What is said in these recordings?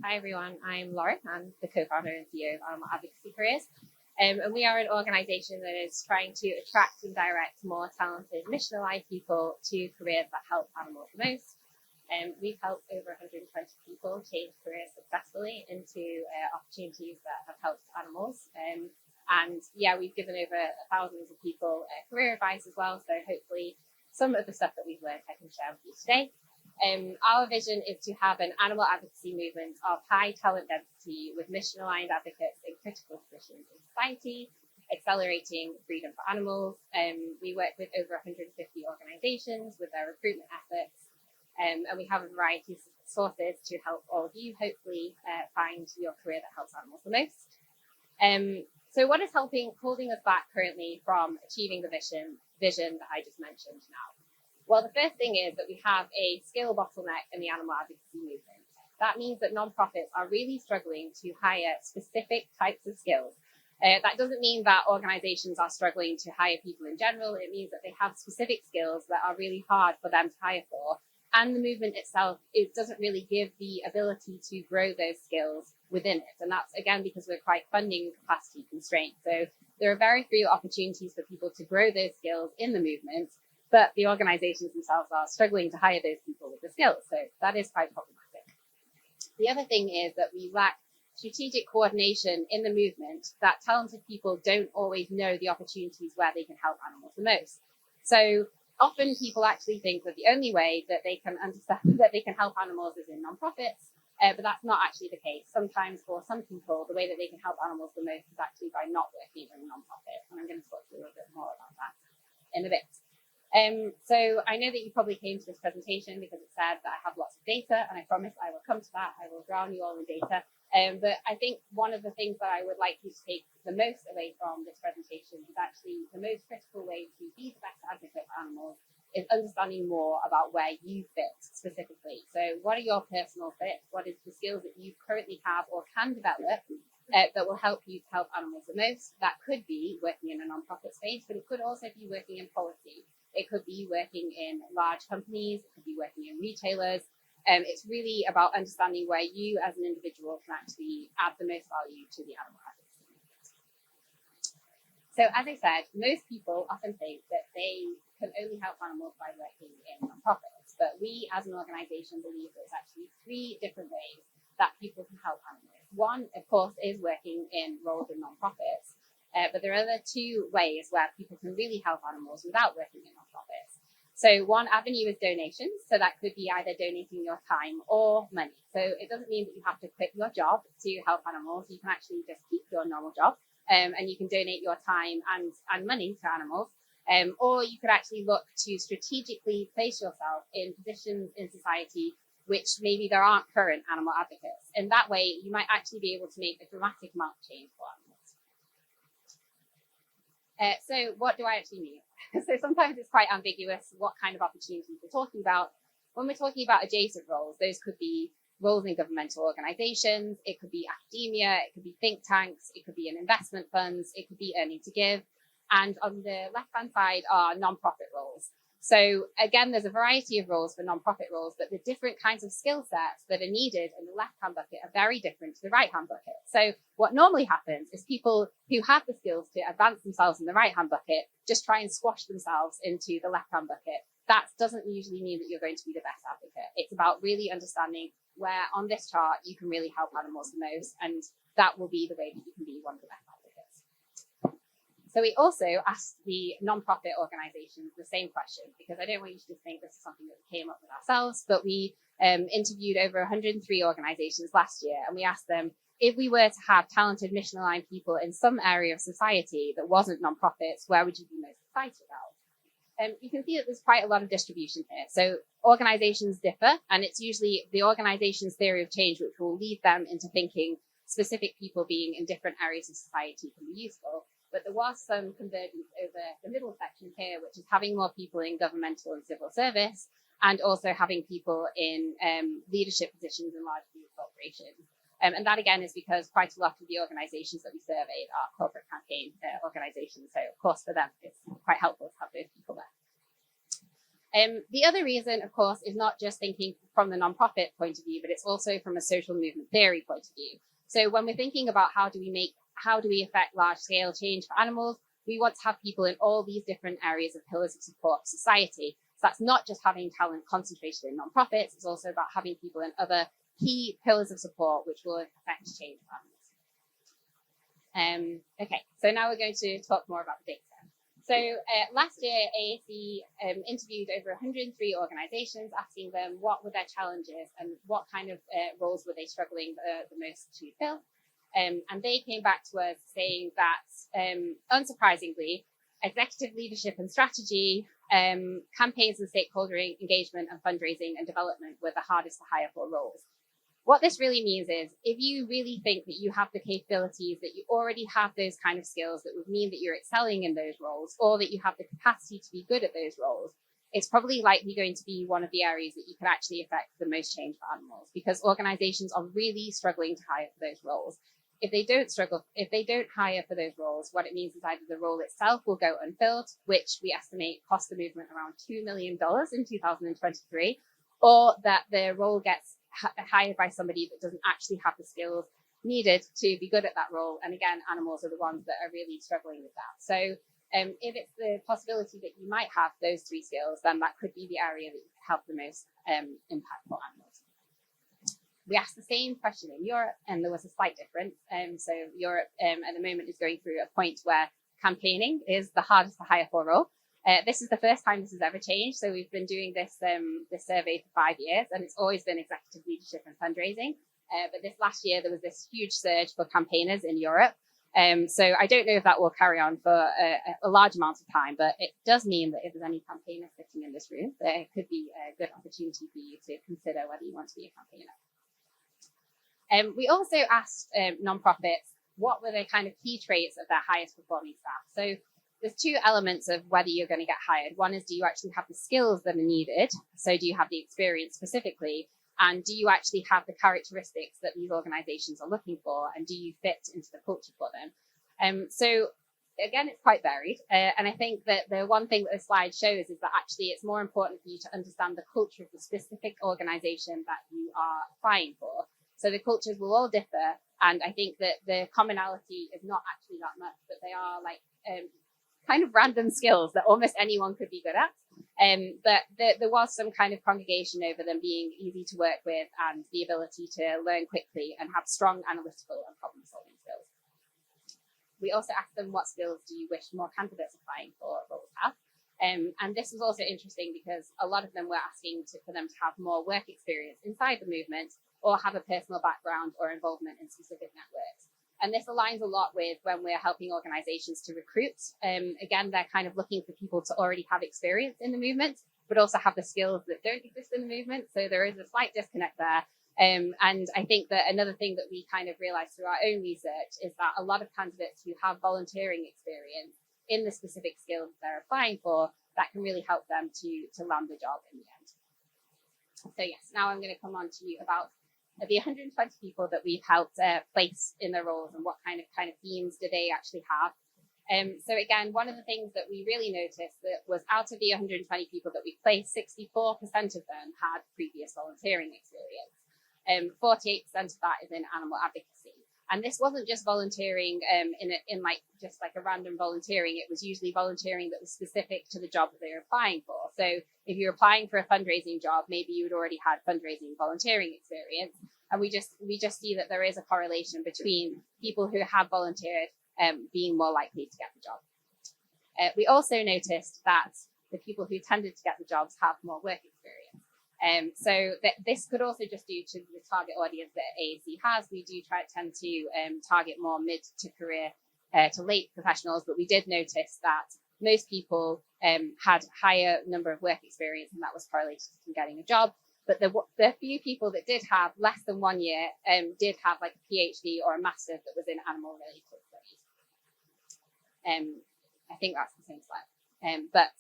Hi everyone, I'm Laura. I'm the co-founder and CEO of Animal Advocacy Careers. And we are an organisation that is trying to attract and direct more talented mission-aligned people to careers that help animals the most. We've helped over 120 people change careers successfully into opportunities that have helped animals. And yeah, we've given over thousands of people career advice as well. So hopefully some of the stuff that we've learned I can share with you today. Our vision is to have an animal advocacy movement of high talent density with mission-aligned advocates in critical positions in society, accelerating freedom for animals. We work with over 150 organisations with their recruitment efforts, and we have a variety of sources to help all of you hopefully find your career that helps animals the most. So what is holding us back currently from achieving the vision that I just mentioned now? Well, the first thing is that we have a skill bottleneck in the animal advocacy movement. That means that nonprofits are really struggling to hire specific types of skills. That doesn't mean that organizations are struggling to hire people in general. It means that they have specific skills that are really hard for them to hire for. And the movement itself, it doesn't really give the ability to grow those skills within it. And that's, again, because we're quite funding capacity constrained. So there are very few opportunities for people to grow those skills in the movement, but the organizations themselves are struggling to hire those people with the skills. So that is quite problematic. The other thing is that we lack strategic coordination in the movement, that talented people don't always know the opportunities where they can help animals the most. So often people actually think that the only way that they can understand that they can help animals is in nonprofits, but that's not actually the case. Sometimes for some people, the way that they can help animals the most is actually by not working in a nonprofit. And I'm going to talk to you a little bit more about that in a bit. So I know that you probably came to this presentation because it said that I have lots of data, and I promise I will come to that. I will drown you all in data. But I think one of the things that I would like you to take the most away from this presentation is actually the most critical way to be the best advocate for animals is understanding more about where you fit specifically. So what are your personal fits? What is the skills that you currently have or can develop that will help you to help animals the most? That could be working in a nonprofit space, but it could also be working in policy. It could be working in large companies, it could be working in retailers. It's really about understanding where you as an individual can actually add the most value to the animal advocacy movement. So as I said, most people often think that they can only help animals by working in nonprofits, but we as an organization believe there's actually 3 different ways that people can help animals. One, of course, is working in roles in nonprofits. But there are other 2 ways where people can really help animals without working in nonprofits. So one avenue is donations. So that could be either donating your time or money. So it doesn't mean that you have to quit your job to help animals. You can actually just keep your normal job and you can donate your time and money to animals. Or you could actually look to strategically place yourself in positions in society which maybe there aren't current animal advocates. And that way you might actually be able to make a dramatic amount of change for animals. So what do I actually mean? So sometimes it's quite ambiguous what kind of opportunities we're talking about. When we're talking about adjacent roles, those could be roles in governmental organizations, it could be academia, it could be think tanks, it could be in investment funds, it could be earning to give. And on the left-hand side are nonprofit roles. So again, there's a variety of roles for nonprofit roles, but the different kinds of skill sets that are needed in the left-hand bucket are very different to the right-hand bucket. So what normally happens is people who have the skills to advance themselves in the right-hand bucket just try and squash themselves into the left-hand bucket. That doesn't usually mean that you're going to be the best advocate. It's about really understanding where on this chart you can really help animals the most, and that will be the way that you can be one of the best advocates. So we also asked the nonprofit organizations the same question, because I don't want you to just think this is something that we came up with ourselves, but we interviewed over 103 organizations last year, and we asked them, if we were to have talented mission-aligned people in some area of society that wasn't nonprofits, where would you be most excited about? You can see that there's quite a lot of distribution here. So organizations differ, and it's usually the organization's theory of change which will lead them into thinking specific people being in different areas of society can be useful. But there was some convergence over the middle section here, which is having more people in governmental and civil service, and also having people in leadership positions in large group corporations. And that, again, is because quite a lot of the organizations that we surveyed are corporate campaign organizations. So, of course, for them, it's quite helpful to have those people there. The other reason, of course, is not just thinking from the nonprofit point of view, but it's also from a social movement theory point of view. So when we're thinking about how do we affect large scale change for animals, we want to have people in all these different areas of pillars of support of society. So that's not just having talent concentrated in nonprofits, it's also about having people in other key pillars of support which will affect change for animals. Okay, so now we're going to talk more about the data. So last year, AAC interviewed over 103 organizations, asking them what were their challenges and what kind of roles were they struggling the most to fill. And they came back to us saying that, unsurprisingly, executive leadership and strategy, campaigns and stakeholder engagement and fundraising and development were the hardest to hire for roles. What this really means is if you really think that you have the capabilities, that you already have those kind of skills that would mean that you're excelling in those roles, or that you have the capacity to be good at those roles, it's probably likely going to be one of the areas that you can actually affect the most change for animals, because organizations are really struggling to hire for those roles. If they don't hire for those roles, what it means is either the role itself will go unfilled, which we estimate cost the movement around $2 million in 2023, or that the role gets hired by somebody that doesn't actually have the skills needed to be good at that role. And again, animals are the ones that are really struggling with that. So if it's the possibility that you might have those three skills, then that could be the area that you could help the most impact for animals. We asked the same question in Europe, and there was a slight difference. So Europe at the moment is going through a point where campaigning is the hardest to hire for role. This is the first time this has ever changed. So we've been doing this survey for 5 years, and it's always been executive leadership and fundraising. But this last year, there was this huge surge for campaigners in Europe. So I don't know if that will carry on for a large amount of time, but it does mean that if there's any campaigners sitting in this room, there could be a good opportunity for you to consider whether you want to be a campaigner. We also asked nonprofits what were the kind of key traits of their highest performing staff. So there's two elements of whether you're going to get hired. One is, do you actually have the skills that are needed? So do you have the experience specifically? And do you actually have the characteristics that these organizations are looking for? And do you fit into the culture for them? So again, it's quite varied. And I think that the one thing that the slide shows is that actually it's more important for you to understand the culture of the specific organization that you are applying for. So the cultures will all differ. And I think that the commonality is not actually that much, but they are like kind of random skills that almost anyone could be good at. But there was some kind of congregation over them being easy to work with and the ability to learn quickly and have strong analytical and problem solving skills. We also asked them, what skills do you wish more candidates applying for roles have? And this was also interesting because a lot of them were asking for them to have more work experience inside the movement or have a personal background or involvement in specific networks. And this aligns a lot with when we're helping organizations to recruit. Again, they're kind of looking for people to already have experience in the movement, but also have the skills that don't exist in the movement. So there is a slight disconnect there. And I think that another thing that we kind of realized through our own research is that a lot of candidates who have volunteering experience in the specific skills they're applying for, that can really help them to land the job in the end. So yes, now I'm going to come on to you about the 120 people that we've helped place in their roles and what kind of themes do they actually have. So again, one of the things that we really noticed that was out of the 120 people that we placed, 64% of them had previous volunteering experience. 48% of that is in animal advocacy. And this wasn't just volunteering in like just like a random volunteering. It was usually volunteering that was specific to the job that they were applying for. So if you're applying for a fundraising job, maybe you'd already had fundraising volunteering experience. And we just see that there is a correlation between people who have volunteered being more likely to get the job. We also noticed that the people who tended to get the jobs have more work experience. So this could also just due to the target audience that AAC has. We do tend to target more mid to career to late professionals, but we did notice that most people had higher number of work experience, and that was correlated to getting a job. But the few people that did have less than 1 year did have like a PhD or a master's that was in animal related studies. I think that's the same slide, but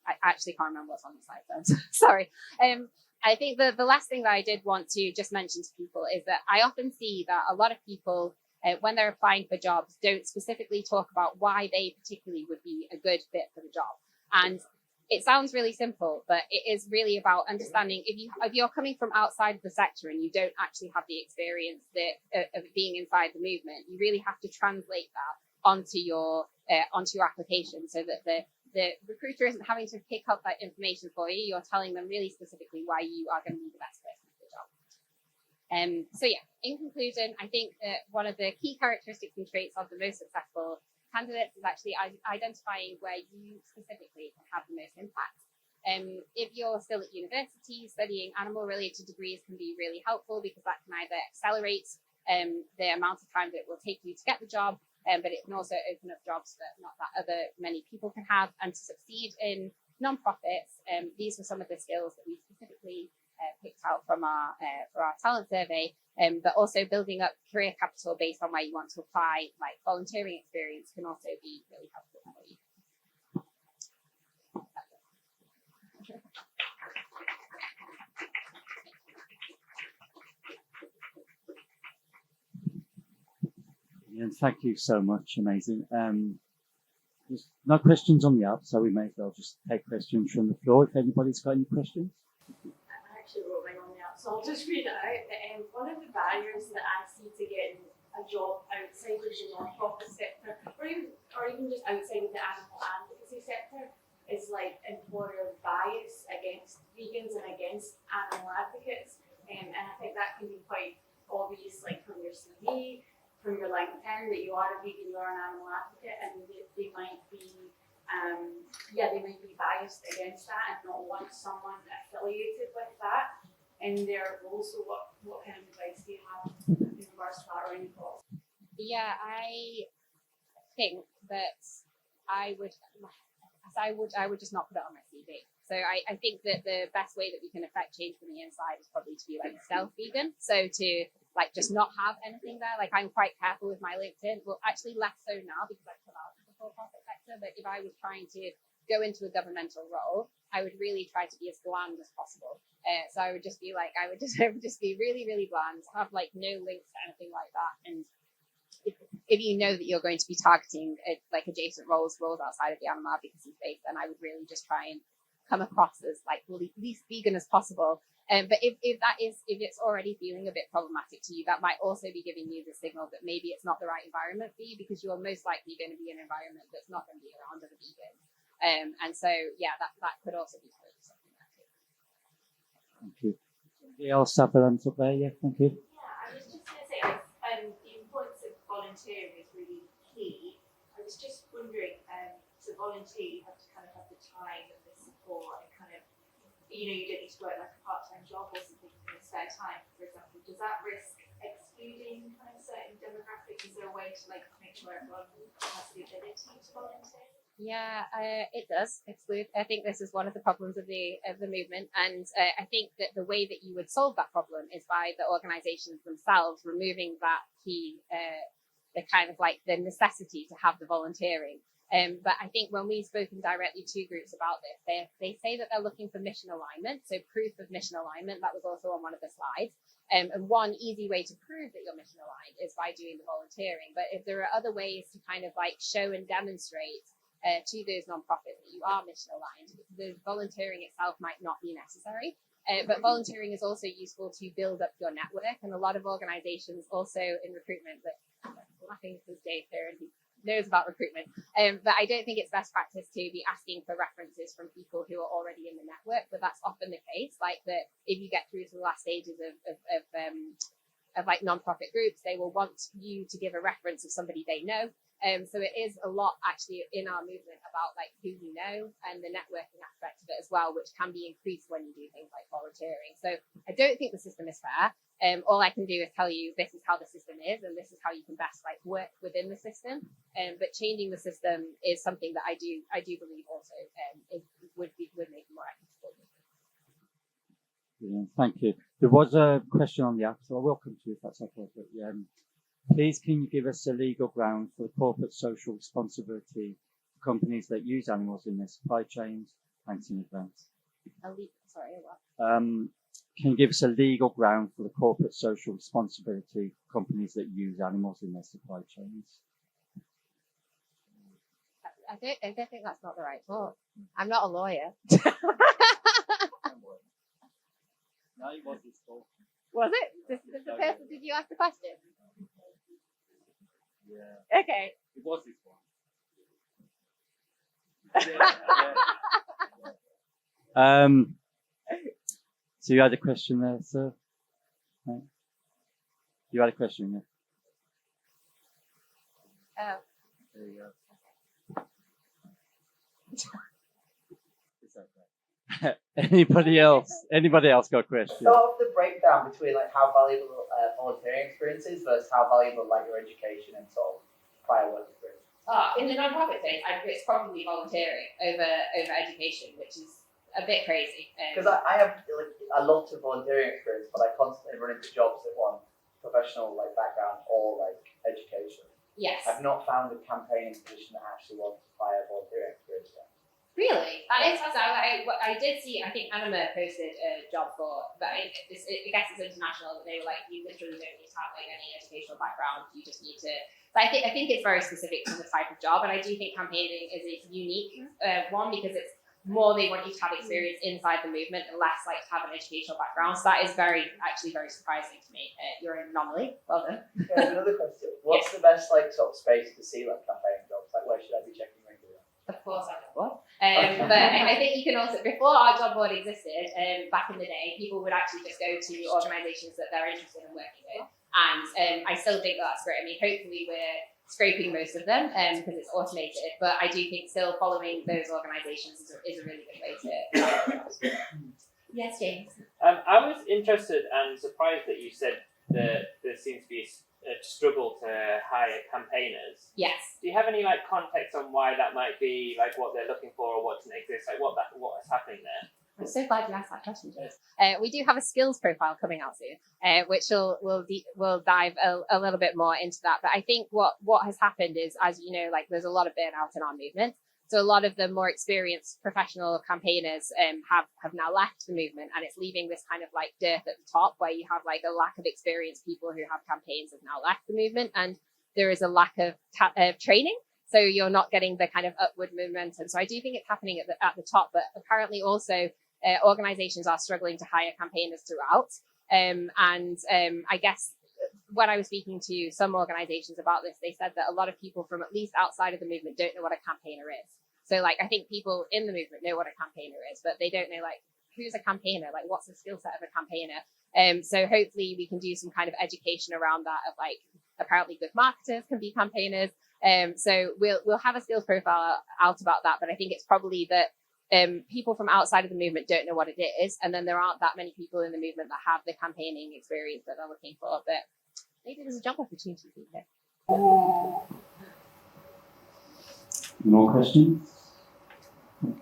I actually can't remember what's on the slide, so I'm sorry. I think the last thing that I did want to just mention to people is that I often see that a lot of people, when they're applying for jobs, don't specifically talk about why they particularly would be a good fit for the job. And it sounds really simple, but it is really about understanding if you're coming from outside of the sector and you don't actually have the experience of being inside the movement, you really have to translate that onto your application so that the recruiter isn't having to pick up that information for you. You're telling them really specifically why you are going to be the best person for the job. So yeah, in conclusion, I think that one of the key characteristics and traits of the most successful candidates is actually identifying where you specifically can have the most impact. If you're still at university, studying animal-related degrees can be really helpful because that can either accelerate the amount of time that it will take you to get the job, but it can also open up jobs that not that many people can have. And to succeed in nonprofits, these were some of the skills that we specifically picked out from for our talent survey, but also building up career capital based on where you want to apply, like volunteering experience can also be really helpful for you. And thank you so much. Amazing. There's no questions on the app, so we may as well just take questions from the floor if anybody's got any questions. I actually wrote mine on the app, so I'll just read it out. One of the barriers that I see to getting a job outside of the non-profit sector, or even just outside of the animal advocacy sector, is like employer bias against vegans and against animal advocates. And I think that can be quite obvious, like from your CV, from your LinkedIn, that you are a vegan, you are an animal advocate, and they might be biased against that and not want someone affiliated with that in their role. So what kind of advice do you have in regards to that, or any thoughts? Yeah, I think that I would just not put it on my CV. So I think that the best way that we can affect change from the inside is probably to be like self-vegan. So to like just not have anything there. Like I'm quite careful with my LinkedIn. Well, actually less so now because I've come out of the for-profit sector. But if I was trying to go into a governmental role, I would really try to be as bland as possible. So I would just be like, I would just be really, really bland, have like no links to anything like that. And if you know that you're going to be targeting like adjacent roles outside of the animal advocacy space, then I would really just try and come across as like least vegan as possible. But if it's already feeling a bit problematic to you, that might also be giving you the signal that maybe it's not the right environment for you, because you're most likely going to be in an environment that's not going to be around other vegans. And so yeah, that could also be something there too. Thank you. Anybody else have their hands up there? Yeah, thank you. Yeah, I was just going to say, the importance of volunteering is really key. I was just wondering, to volunteer, you have to kind of have the time and the support and kind of, you don't need to work like a part-time job or something in spare time, for example. Does that risk excluding kind of certain demographics? Is there a way to like make sure everyone has the ability to volunteer? Yeah, it does exclude. I think this is one of the problems of the movement, and I think that the way that you would solve that problem is by the organisations themselves removing that key, the kind of like the necessity to have the volunteering. But I think when we've spoken directly to groups about this, they say that they're looking for mission alignment, so proof of mission alignment. That was also on one of the slides. And one easy way to prove that you're mission aligned is by doing the volunteering. But if there are other ways to kind of like show and demonstrate to those nonprofits that you are mission aligned, the volunteering itself might not be necessary. But volunteering is also useful to build up your network, and a lot of organizations also in recruitment, but laughing because Dave here and he knows about recruitment, but I don't think it's best practice to be asking for references from people who are already in the network, but that's often the case. Like that, if you get through to the last stages of like nonprofit groups, they will want you to give a reference of somebody they know. So it is a lot actually in our movement about like who you know and the networking aspect of it as well, which can be increased when you do things like volunteering. So I don't think the system is fair. All I can do is tell you this is how the system is and this is how you can best like work within the system. But changing the system is something that I do believe also would make it more equitable. Brilliant. Thank you. There was a question on the app, so I will come to you if that's okay. But, please, can you give us a legal ground for the corporate social responsibility for companies that use animals in their supply chains? Thanks in advance. Sorry, what? Can you give us a legal ground for the corporate social responsibility for companies that use animals in their supply chains? I don't think that's not the right thought. I'm not a lawyer. No, it was his fault. Was it? Did you ask the question? Yeah, Okay. it was his fault. So you had a question there, sir? Right. You had a question, yeah? Oh. There you go. It's okay. Anybody else got a question? Sort of the breakdown between like how valuable volunteering experience is versus how valuable like your education and sort of prior work experience. In the non-profit space, it's probably volunteering over education, which is a bit crazy. Because I have like a lot of volunteering experience, but I constantly run into jobs that want professional like background or like education. Yes. I've not found a campaigning position that actually wants prior volunteering experience yet. Really? That is so. I did see. I think Anima posted a job for, but I guess it's international. But they were like, you literally don't need to have like any educational background. You just need to. But I think it's very specific to the type of job, and I do think campaigning is a unique one because it's more they want you to have experience inside the movement and less like to have an educational background. So that is very surprising to me. You're an anomaly. Well done. Yeah, another question. What's the best like sort of space to see like campaigning jobs? Like where should I be checking regularly? Of course, I know what. But I think you can also, before our job board existed, back in the day, people would actually just go to organisations that they're interested in working with. And I still think that's great. I mean, hopefully we're scraping most of them because it's automated. But I do think still following those organisations is a really good way to. Yes, James. I was interested and surprised that you said that there seems to be a struggle to hire campaigners. Yes. Do you have any like context on why that might be, like what they're looking for or what doesn't exist, like what is happening there? I'm so glad you asked that question, James. We do have a skills profile coming out soon, which we'll dive a little bit more into that. But I think what has happened is, as you know, like there's a lot of burnout in our movement. So a lot of the more experienced professional campaigners have now left the movement, and it's leaving this kind of like dearth at the top where you have like a lack of experienced people who have campaigns have now left the movement, and there is a lack of training. So you're not getting the kind of upward momentum. So I do think it's happening at the top, but apparently also organizations are struggling to hire campaigners throughout. I guess when I was speaking to some organizations about this, they said that a lot of people from at least outside of the movement don't know what a campaigner is. So like, I think people in the movement know what a campaigner is, but they don't know like, who's a campaigner? Like, what's the skill set of a campaigner? So hopefully we can do some kind of education around that of like, apparently good marketers can be campaigners. So we'll have a skills profile out about that, but I think it's probably that people from outside of the movement don't know what it is, and then there aren't that many people in the movement that have the campaigning experience that they're looking for. But maybe there's a job opportunity here. More questions? One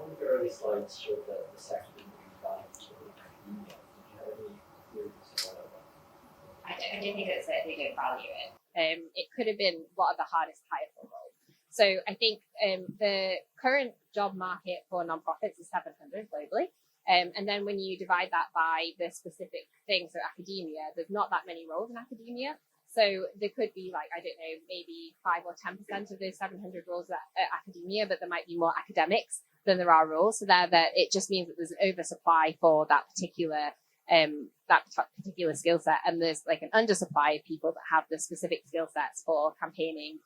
of the early slides showed that the sector didn't really value academia. Did you have any theories about that? I don't think it's that they don't value it. It could have been what are the hardest hire for roles. So I think the current job market for nonprofits is 700 globally. And then when you divide that by the specific thing, so academia, there's not that many roles in academia. So there could be like, I don't know, maybe 5 or 10% of those 700 roles at academia, but there might be more academics than there are roles. So that it just means that there's an oversupply for that particular skill set, and there's like an undersupply of people that have the specific skill sets for campaigning,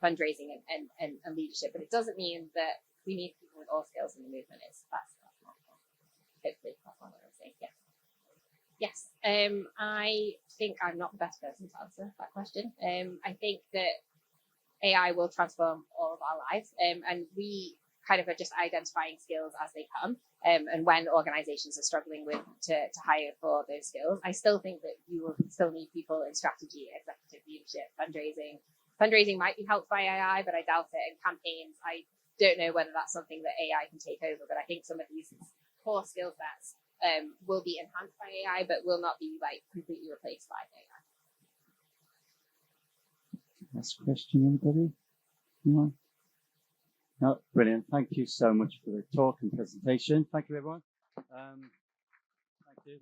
fundraising, and leadership. But it doesn't mean that we need people with all skills in the movement. That's not hopefully that's what I would say. Yes. I think I'm not the best person to answer that question. I think that AI will transform all of our lives, and we kind of are just identifying skills as they come. And when organizations are struggling to hire for those skills, I still think that you will still need people in strategy, executive leadership, fundraising. Fundraising might be helped by AI, but I doubt it. And campaigns, I don't know whether that's something that AI can take over, but I think some of these core skill sets will be enhanced by AI, but will not be like completely replaced by AI. Last question, anybody? Anyone? No, brilliant. Thank you so much for the talk and presentation. Thank you, everyone. Thank you.